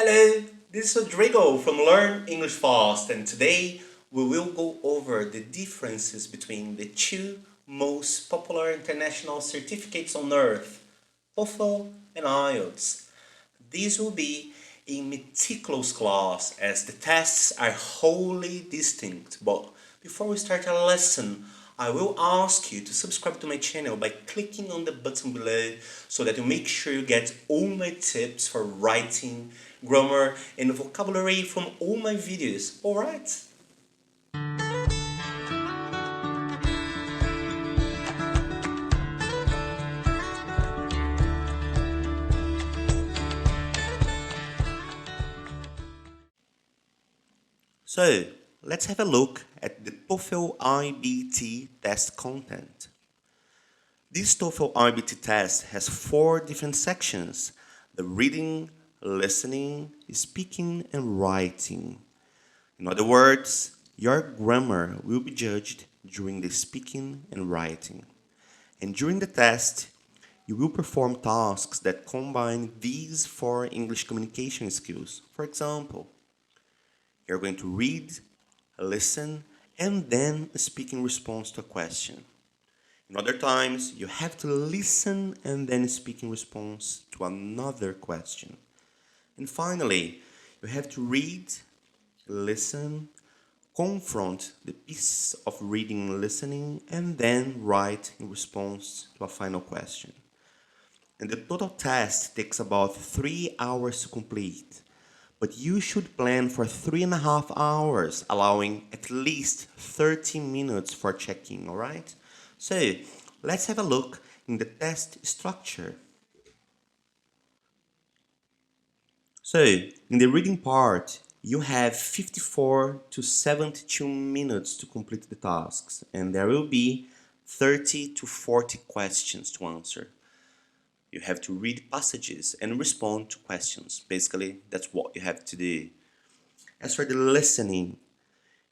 Hello, this is Rodrigo from Learn English Fast, and today we will go over the differences between the two most popular international certificates on earth, TOEFL and IELTS. This will be a meticulous class as the tests are wholly distinct. But before we start our lesson, I will ask you to subscribe to my channel by clicking on the button below so that you make sure you get all my tips for writing, grammar, and vocabulary from all my videos. Alright? So, let's have a look at the TOEFL IBT test content. This TOEFL IBT test has 4 different sections: the reading, listening, speaking, and writing. In other words, your grammar will be judged during the speaking and writing. And during the test, you will perform tasks that combine these 4 English communication skills. For example, you're going to read, listen, and then speak in response to a question. In other times, you have to listen and then speak in response to another question. And finally, you have to read, listen, confront the piece of reading and listening, and then write in response to a final question. And the total test takes about 3 hours to complete. But you should plan for 3.5 hours, allowing at least 30 minutes for checking, alright? So, let's have a look in the test structure. So, in the reading part, you have 54 to 72 minutes to complete the tasks, and there will be 30 to 40 questions to answer. You have to read passages and respond to questions. Basically, that's what you have to do. As for the listening,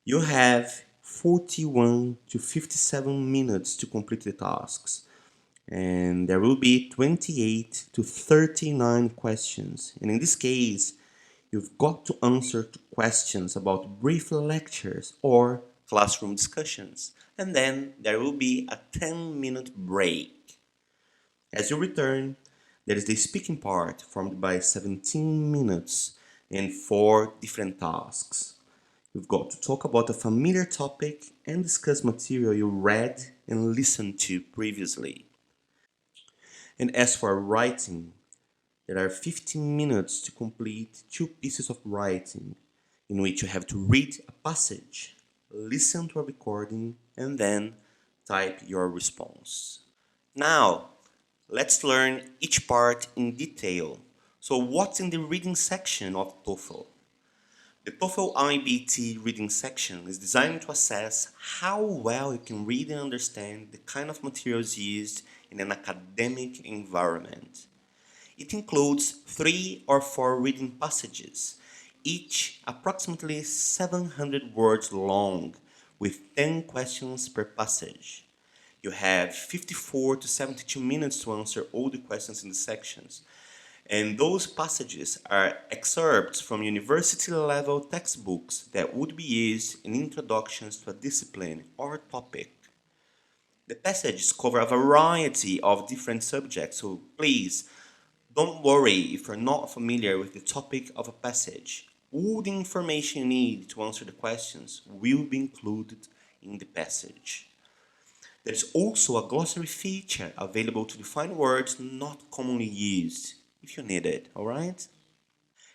you have 41 to 57 minutes to complete the tasks. And there will be 28 to 39 questions. And in this case, you've got to answer to questions about brief lectures or classroom discussions. And then there will be a 10-minute break. As you return, there is the speaking part formed by 17 minutes and 4 different tasks. You've got to talk about a familiar topic and discuss material you read and listened to previously. And as for writing, there are 15 minutes to complete 2 pieces of writing, in which you have to read a passage, listen to a recording, and then type your response. Now, let's learn each part in detail. So what's in the reading section of TOEFL? The TOEFL IBT reading section is designed to assess how well you can read and understand the kind of materials used in an academic environment. It includes 3 or 4 reading passages, each approximately 700 words long, with 10 questions per passage. You have 54 to 72 minutes to answer all the questions in the sections. And those passages are excerpts from university-level textbooks that would be used in introductions to a discipline or topic. The passages cover a variety of different subjects, so please don't worry if you're not familiar with the topic of a passage. All the information you need to answer the questions will be included in the passage. There's also a glossary feature available to define words not commonly used, if you need it, alright?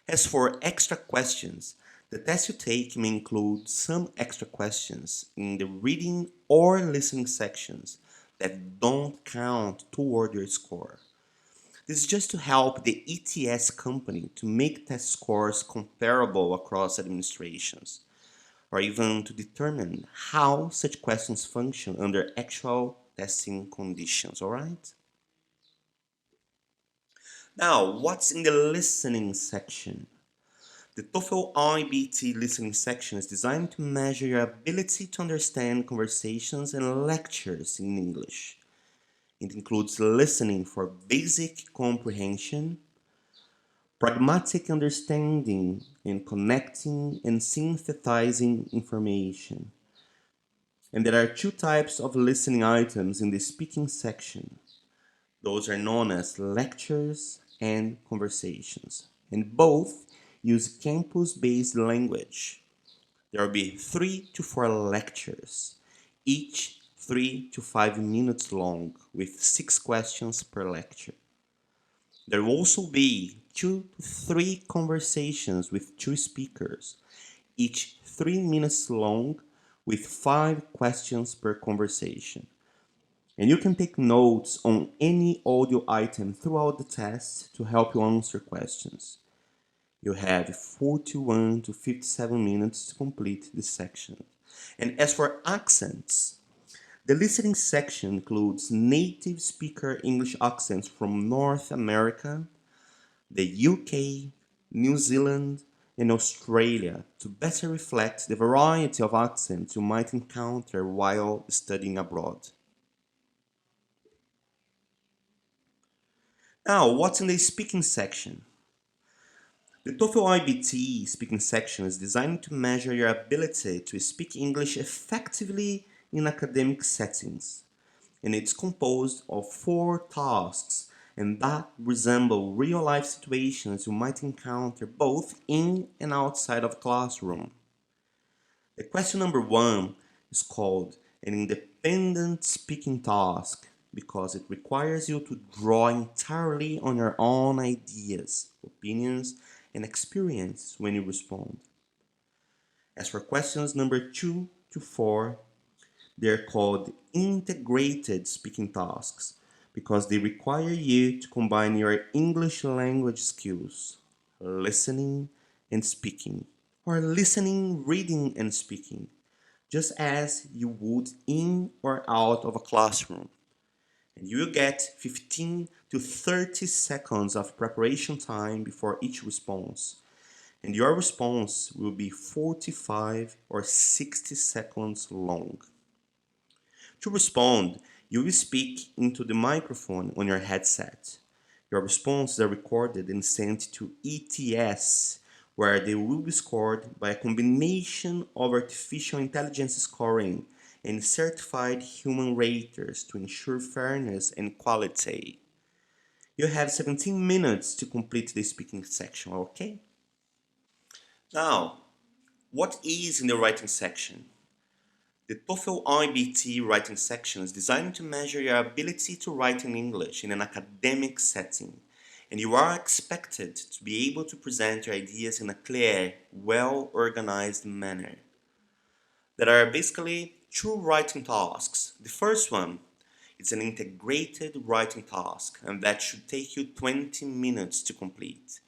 As for extra questions, the test you take may include some extra questions in the reading or listening sections that don't count toward your score. This is just to help the ETS company to make test scores comparable across administrations, or even to determine how such questions function under actual testing conditions, alright? Now, what's in the listening section? The TOEFL IBT listening section is designed to measure your ability to understand conversations and lectures in English. It includes listening for basic comprehension, pragmatic understanding and connecting and synthesizing information. And there are two types of listening items in the speaking section. Those are known as lectures and conversations. And both use campus-based language. There will be 3 to 4 lectures, each 3 to 5 minutes long, with 6 questions per lecture. There will also be 2 to 3 conversations with 2 speakers, each 3 minutes long, with 5 questions per conversation. And you can take notes on any audio item throughout the test to help you answer questions. You have 41 to 57 minutes to complete this section. And as for accents, the listening section includes native speaker English accents from North America, the UK, New Zealand, and Australia to better reflect the variety of accents you might encounter while studying abroad. Now, what's in the speaking section? The TOEFL IBT speaking section is designed to measure your ability to speak English effectively in academic settings, and it's composed of 4 tasks and that resemble real-life situations you might encounter both in and outside of the classroom. The question number 1 is called an independent speaking task because it requires you to draw entirely on your own ideas, opinions, and experience when you respond. As for questions number 2 to 4, they're called integrated speaking tasks because they require you to combine your English language skills, listening and speaking, or listening, reading, and speaking, just as you would in or out of a classroom. And you will get 15 to 30 seconds of preparation time before each response. And your response will be 45 or 60 seconds long. To respond, you will speak into the microphone on your headset. Your responses are recorded and sent to ETS, where they will be scored by a combination of artificial intelligence scoring and certified human raters to ensure fairness and quality. You have 17 minutes to complete the speaking section, okay? Now, what is in the writing section? The TOEFL IBT writing section is designed to measure your ability to write in English in an academic setting, and you are expected to be able to present your ideas in a clear, well-organized manner. There are basically 2 writing tasks. The first one is an integrated writing task, and that should take you 20 minutes to complete.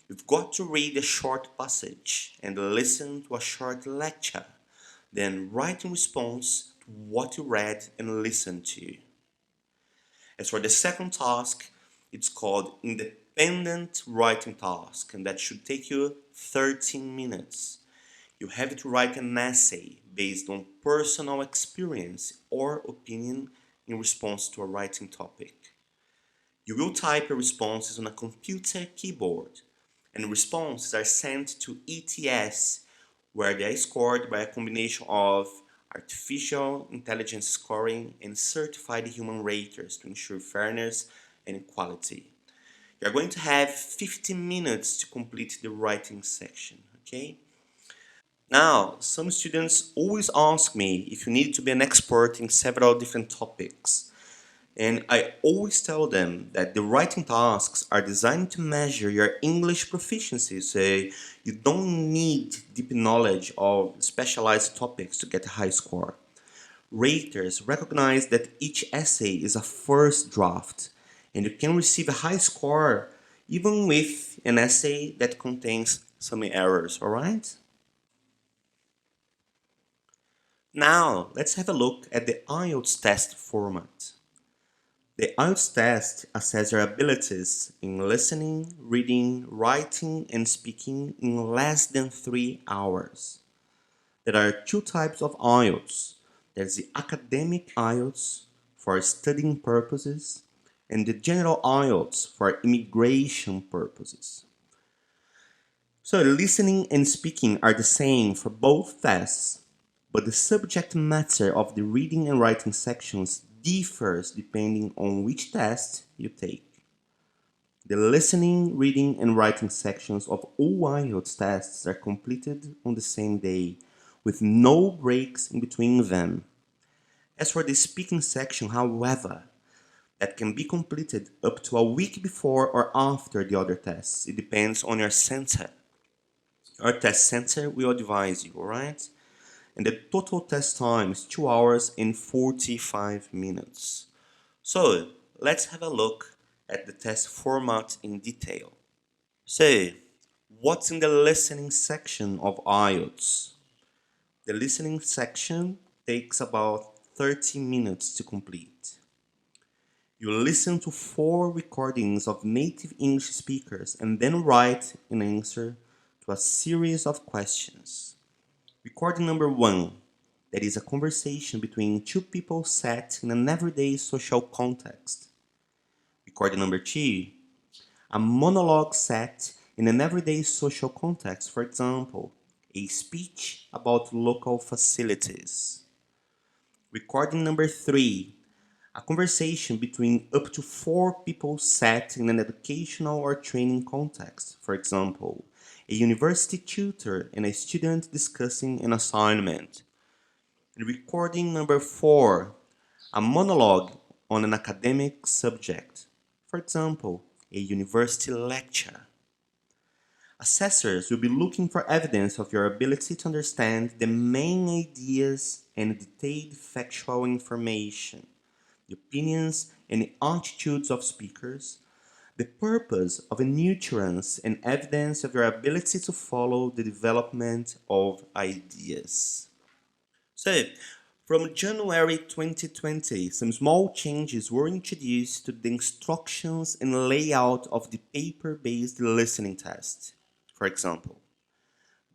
You've got to read a short passage and listen to a short lecture, then write in response to what you read and listened to. As for the second task, it's called independent writing task, and that should take you 13 minutes. You have to write an essay based on personal experience or opinion in response to a writing topic. You will type your responses on a computer keyboard, and responses are sent to ETS, where they are scored by a combination of artificial intelligence scoring and certified human raters to ensure fairness and equality. You're going to have 15 minutes to complete the writing section, okay? Now, some students always ask me if you need to be an expert in several different topics. And I always tell them that the writing tasks are designed to measure your English proficiency, so you don't need deep knowledge of specialized topics to get a high score. Raters recognize that each essay is a first draft, and you can receive a high score even with an essay that contains some errors, alright? Now, let's have a look at the IELTS test format. The IELTS test assesses your abilities in listening, reading, writing, and speaking in less than 3 hours. There are 2 types of IELTS. There's the academic IELTS for studying purposes and the general IELTS for immigration purposes. So listening and speaking are the same for both tests, but the subject matter of the reading and writing sections differs depending on which test you take. The listening, reading, and writing sections of all IELTS tests are completed on the same day, with no breaks in between them. As for the speaking section, however, that can be completed up to a week before or after the other tests. It depends on your center. Our test center will advise you, alright? And the total test time is 2 hours and 45 minutes. So, let's have a look at the test format in detail. So, what's in the listening section of IELTS? The listening section takes about 30 minutes to complete. You listen to 4 recordings of native English speakers and then write an answer to a series of questions. Recording number 1, that is a conversation between 2 people set in an everyday social context. Recording number 2, a monologue set in an everyday social context, for example, a speech about local facilities. Recording number 3, a conversation between up to 4 people set in an educational or training context, for example, a university tutor and a student discussing an assignment. And recording number 4, a monologue on an academic subject, for example, a university lecture. Assessors will be looking for evidence of your ability to understand the main ideas and detailed factual information, the opinions and the attitudes of speakers, the purpose of a nuance and evidence of your ability to follow the development of ideas. So, from January 2020, some small changes were introduced to the instructions and layout of the paper-based listening test. For example,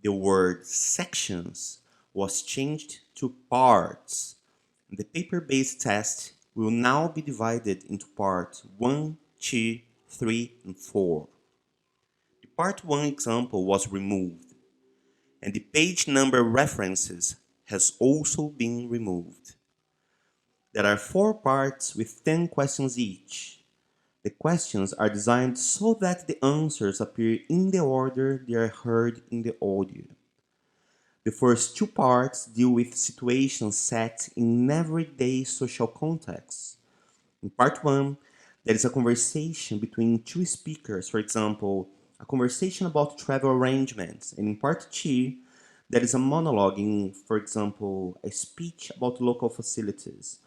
the word sections was changed to parts. The paper-based test will now be divided into parts 1, 2, 3, and 4. The part 1 example was removed, and the page number references has also been removed. There are 4 parts with 10 questions each. The questions are designed so that the answers appear in the order they are heard in the audio. The first 2 parts deal with situations set in everyday social contexts. In part 1, there is a conversation between 2 speakers, for example, a conversation about travel arrangements. And in part 2, there is a monologue in, for example, a speech about local facilities.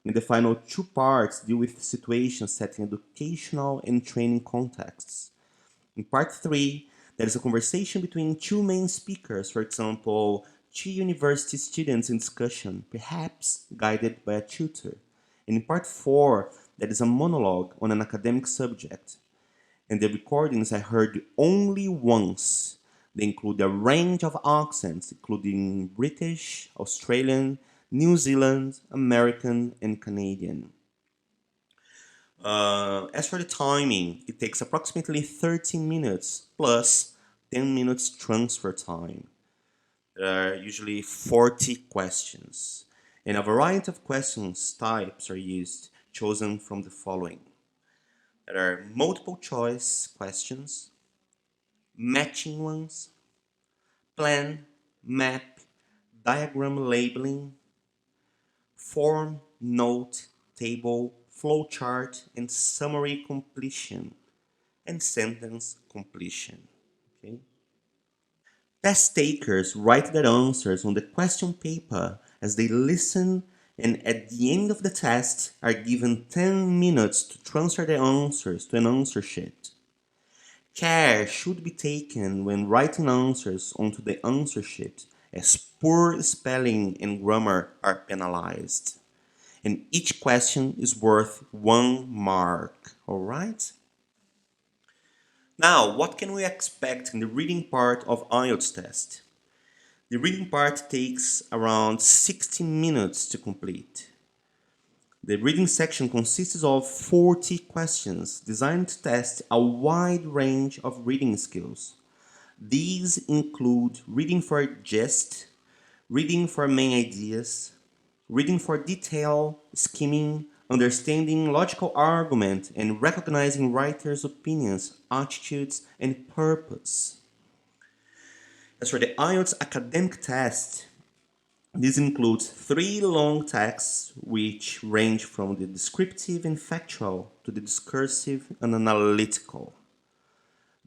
And the final 2 parts deal with situations set in educational and training contexts. In part 3, there is a conversation between 2 main speakers, for example, 2 university students in discussion, perhaps guided by a tutor. And in part 4, there is a monologue on an academic subject. And the recordings are heard only once. They include a range of accents, including British, Australian, New Zealand, American, and Canadian. As for the timing, it takes approximately 30 minutes plus 10 minutes transfer time. There are usually 40 questions, and a variety of questions types are used, chosen from the following. There are multiple choice questions, matching ones, plan, map, diagram labeling, form, note, table, flowchart, and summary completion, and sentence completion. Okay? Test takers write their answers on the question paper as they listen, and at the end of the test are given 10 minutes to transfer their answers to an answer sheet. Care should be taken when writing answers onto the answer sheet, as poor spelling and grammar are penalized. And each question is worth 1 mark, alright? Now, what can we expect in the reading part of IELTS test? The reading part takes around 60 minutes to complete. The reading section consists of 40 questions designed to test a wide range of reading skills. These include reading for gist, reading for main ideas, reading for detail, skimming, understanding logical argument, and recognizing writers' opinions, attitudes, and purpose. As for the IELTS academic test, this includes 3 long texts which range from the descriptive and factual to the discursive and analytical.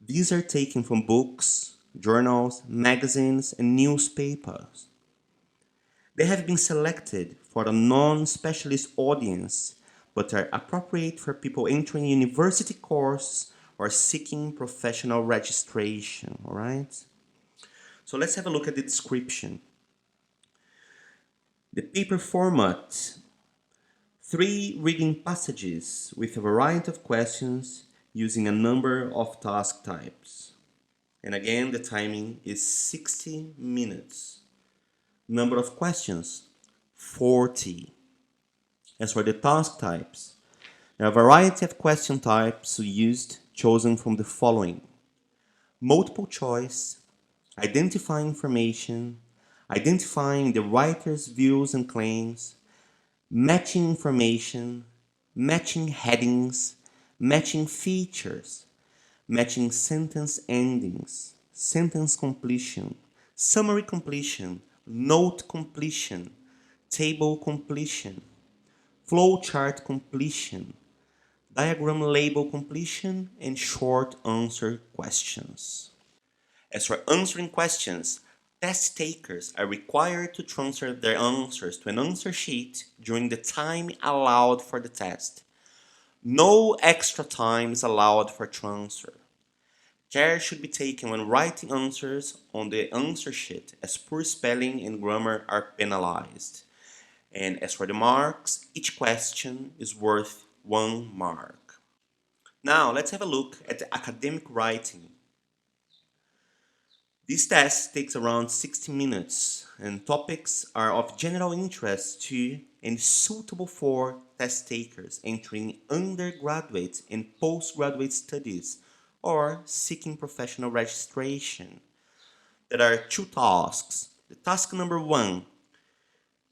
These are taken from books, journals, magazines, and newspapers. They have been selected for a non-specialist audience, but are appropriate for people entering university courses or seeking professional registration, alright? So let's have a look at the description. The paper format: 3 reading passages with a variety of questions using a number of task types. And again, the timing is 60 minutes. Number of questions, 40. As for the task types, there are a variety of question types chosen from the following: multiple choice, identifying information, identifying the writer's views and claims, matching information, matching headings, matching features, matching sentence endings, sentence completion, summary completion, note completion, table completion, flowchart completion, diagram label completion, and short answer questions. As for answering questions, test takers are required to transfer their answers to an answer sheet during the time allowed for the test. No extra time is allowed for transfer. Care should be taken when writing answers on the answer sheet, as poor spelling and grammar are penalized. And as for the marks, each question is worth 1 mark. Now let's have a look at the academic writing. This test takes around 60 minutes, and topics are of general interest to and suitable for test takers entering undergraduate and postgraduate studies or seeking professional registration. There are 2 tasks. The task number 1,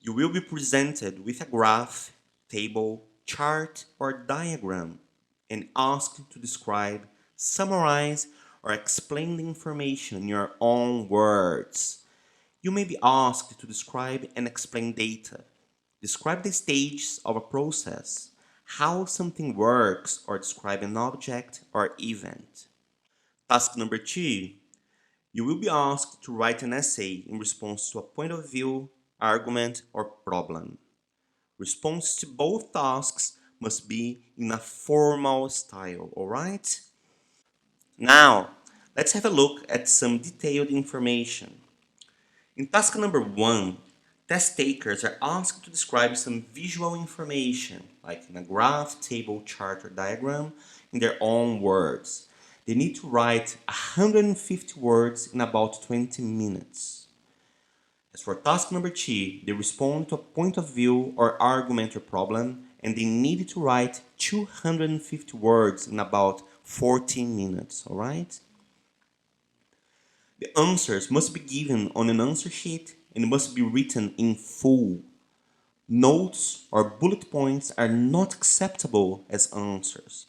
you will be presented with a graph, table, chart, or diagram and asked to describe, summarize, or explain the information in your own words. You may be asked to describe and explain data. Describe the stages of a process, how something works, or describe an object or event. Task number 2, you will be asked to write an essay in response to a point of view, argument, or problem. Response to both tasks must be in a formal style, alright? Now, let's have a look at some detailed information. In task number 1, test takers are asked to describe some visual information, like in a graph, table, chart, or diagram, in their own words. They need to write 150 words in about 20 minutes. As for task number 2, they respond to a point of view or argument or problem, and they need to write 250 words in about 14 minutes, alright? The answers must be given on an answer sheet and must be written in full. Notes or bullet points are not acceptable as answers.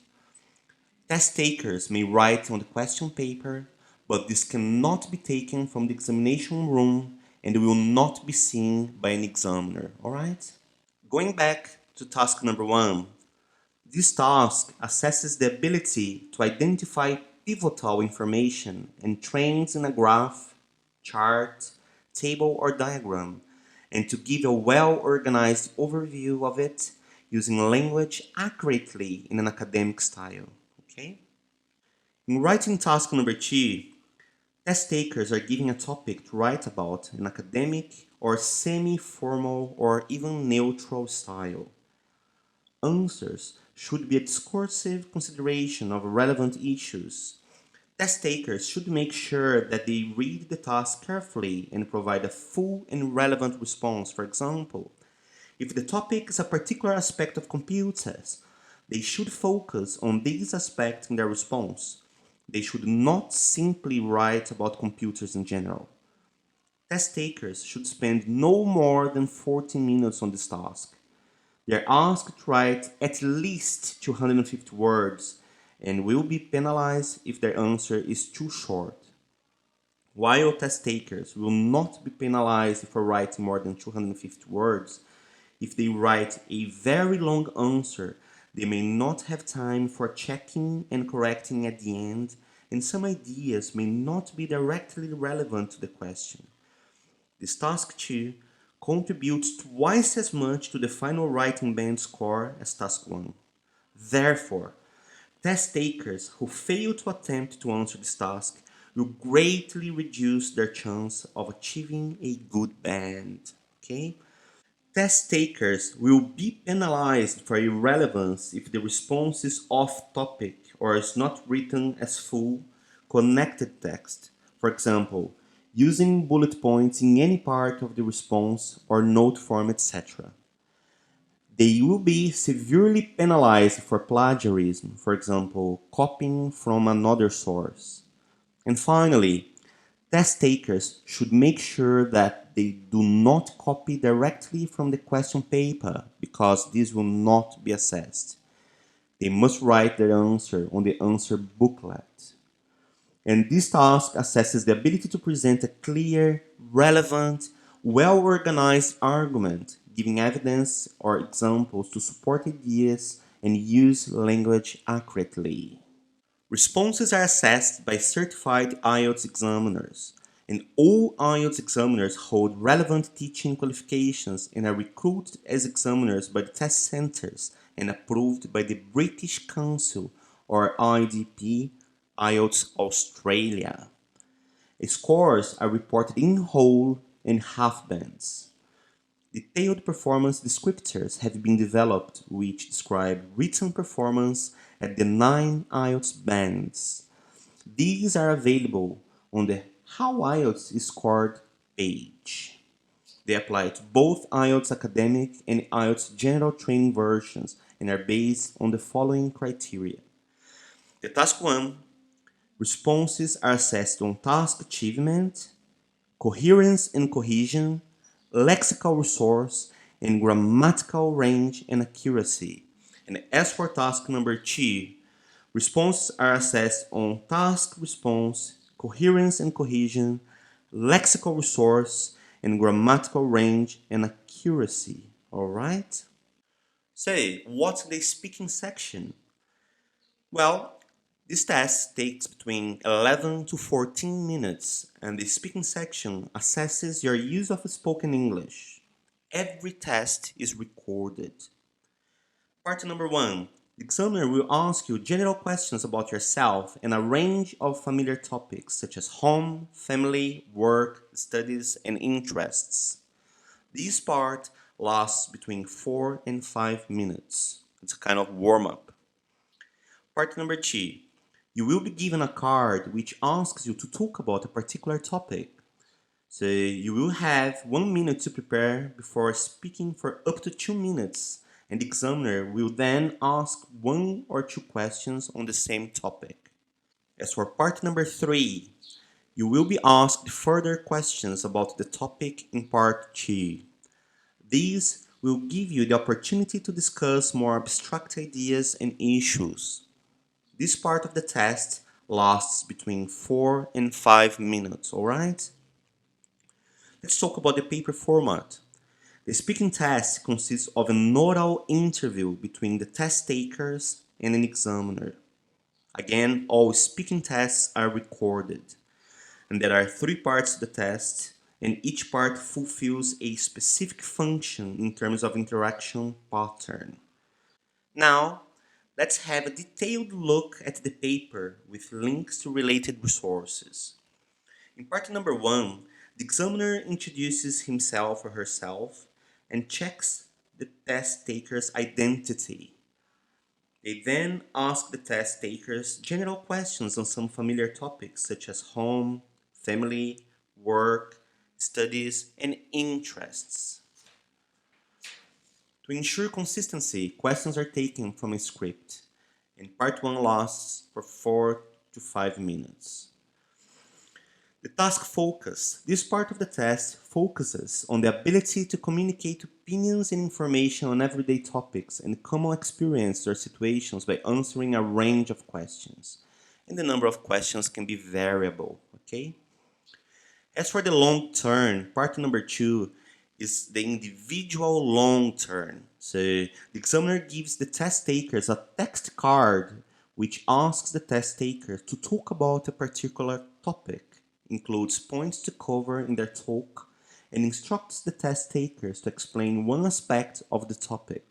Test takers may write on the question paper, but this cannot be taken from the examination room and will not be seen by an examiner, alright? Going back to task number 1, this task assesses the ability to identify pivotal information and trains in a graph, chart, table, or diagram, and to give a well-organized overview of it using language accurately in an academic style. Okay? In writing task number 2, test takers are given a topic to write about in academic or semi-formal or even neutral style. Answers should be a discursive consideration of relevant issues. Test takers should make sure that they read the task carefully and provide a full and relevant response. For example, if the topic is a particular aspect of computers, they should focus on this aspect in their response. They should not simply write about computers in general. Test takers should spend no more than 40 minutes on this task. They are asked to write at least 250 words and will be penalized if their answer is too short. While test takers will not be penalized for writing more than 250 words, if they write a very long answer, they may not have time for checking and correcting at the end, and some ideas may not be directly relevant to the question. This task 2 contributes twice as much to the final writing band score as task 1. Therefore, test takers who fail to attempt to answer this task will greatly reduce their chance of achieving a good band. Okay? Test takers will be penalized for irrelevance if the response is off topic or is not written as full, connected text. For example, using bullet points in any part of the response or note form, etc. They will be severely penalized for plagiarism, for example, copying from another source. And finally, test takers should make sure that they do not copy directly from the question paper because this will not be assessed. They must write their answer on the answer booklet. And this task assesses the ability to present a clear, relevant, well-organized argument, giving evidence or examples to support ideas and use language accurately. Responses are assessed by certified IELTS examiners, and all IELTS examiners hold relevant teaching qualifications and are recruited as examiners by the test centers and approved by the British Council or IDP IELTS Australia. Scores are reported in whole and half bands. Detailed performance descriptors have been developed which describe written performance at the 9 IELTS bands. These are available on the How IELTS is Scored page. They apply to both IELTS Academic and IELTS General Training versions and are based on the following criteria. The Task 1 responses are assessed on task achievement, coherence and cohesion, lexical resource, and grammatical range and accuracy. And as for task number 2, responses are assessed on task response, coherence and cohesion, lexical resource, and grammatical range and accuracy. Alright? Say, what's the speaking section? Well, this test takes between 11 to 14 minutes, and the speaking section assesses your use of spoken English. Every test is recorded. Part number 1. The examiner will ask you general questions about yourself and a range of familiar topics such as home, family, work, studies, and interests. This part lasts between 4 and 5 minutes. It's a kind of warm-up. Part number 2. You will be given a card which asks you to talk about a particular topic. So you will have 1 minute to prepare before speaking for up to 2 minutes, and the examiner will then ask 1 or 2 questions on the same topic. As for part number 3, you will be asked further questions about the topic in part 2. These will give you the opportunity to discuss more abstract ideas and issues. This part of the test lasts between 4 and 5 minutes, alright? Let's talk about the paper format. The speaking test consists of an oral interview between the test takers and an examiner. Again, all speaking tests are recorded, and there are 3 parts to the test, and each part fulfills a specific function in terms of interaction pattern. Now, let's have a detailed look at the paper with links to related resources. In part number 1, the examiner introduces himself or herself and checks the test taker's identity. They then ask the test takers general questions on some familiar topics such as home, family, work, studies, and interests. To ensure consistency, questions are taken from a script, and part 1 lasts for 4 to 5 minutes. The task focus. This part of the test focuses on the ability to communicate opinions and information on everyday topics and common experiences or situations by answering a range of questions. And the number of questions can be variable, okay? As for the long term, part number 2 is the individual long term. So the examiner gives the test takers a text card which asks the test takers to talk about a particular topic, includes points to cover in their talk, and instructs the test takers to explain one aspect of the topic.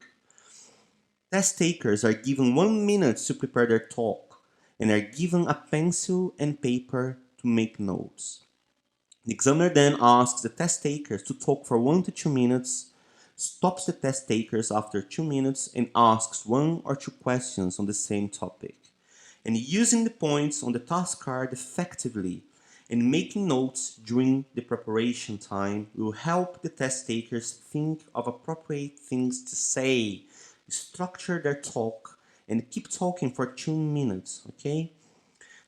Test takers are given 1 minute to prepare their talk and are given a pencil and paper to make notes. The examiner then asks the test takers to talk for 1 to 2 minutes, stops the test takers after 2 minutes, and asks 1 or 2 questions on the same topic. And using the points on the task card effectively and making notes during the preparation time will help the test takers think of appropriate things to say, structure their talk, and keep talking for 2 minutes, okay?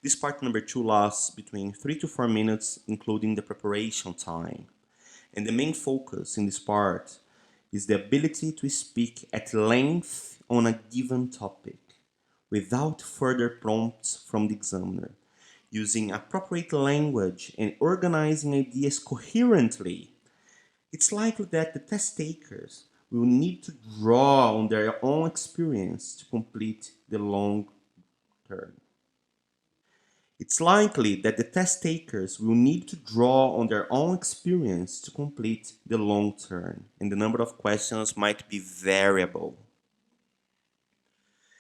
This part number 2 lasts between 3 to 4 minutes, including the preparation time. And the main focus in this part is the ability to speak at length on a given topic without further prompts from the examiner, using appropriate language and organizing ideas coherently. It's likely that the test takers will need to draw on their own experience to complete the long term. It's likely that the test takers will need to draw on their own experience to complete the long term, and the number of questions might be variable.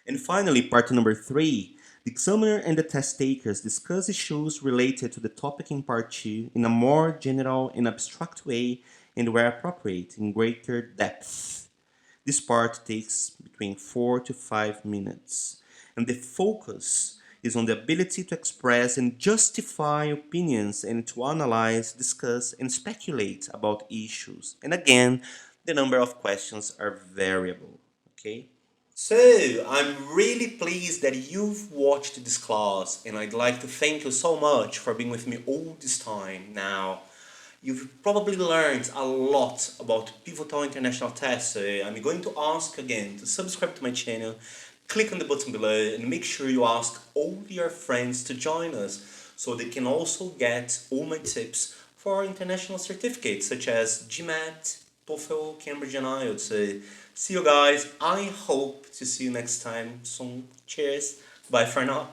And finally, part number 3, the examiner and the test takers discuss issues related to the topic in part 2 in a more general and abstract way and where appropriate in greater depth. This part takes between 4 to 5 minutes, and the focus is on the ability to express and justify opinions and to analyze, discuss, and speculate about issues. And again, the number of questions are variable, okay? So, I'm really pleased that you've watched this class, and I'd like to thank you so much for being with me all this time now. You've probably learned a lot about Pivotal International Test, so I'm going to ask again to subscribe to my channel, click on the button below, and make sure you ask all your friends to join us so they can also get all my tips for international certificates such as GMAT, TOEFL, Cambridge, and IELTS. So, see you guys. I hope to see you next time soon. Cheers. Bye for now.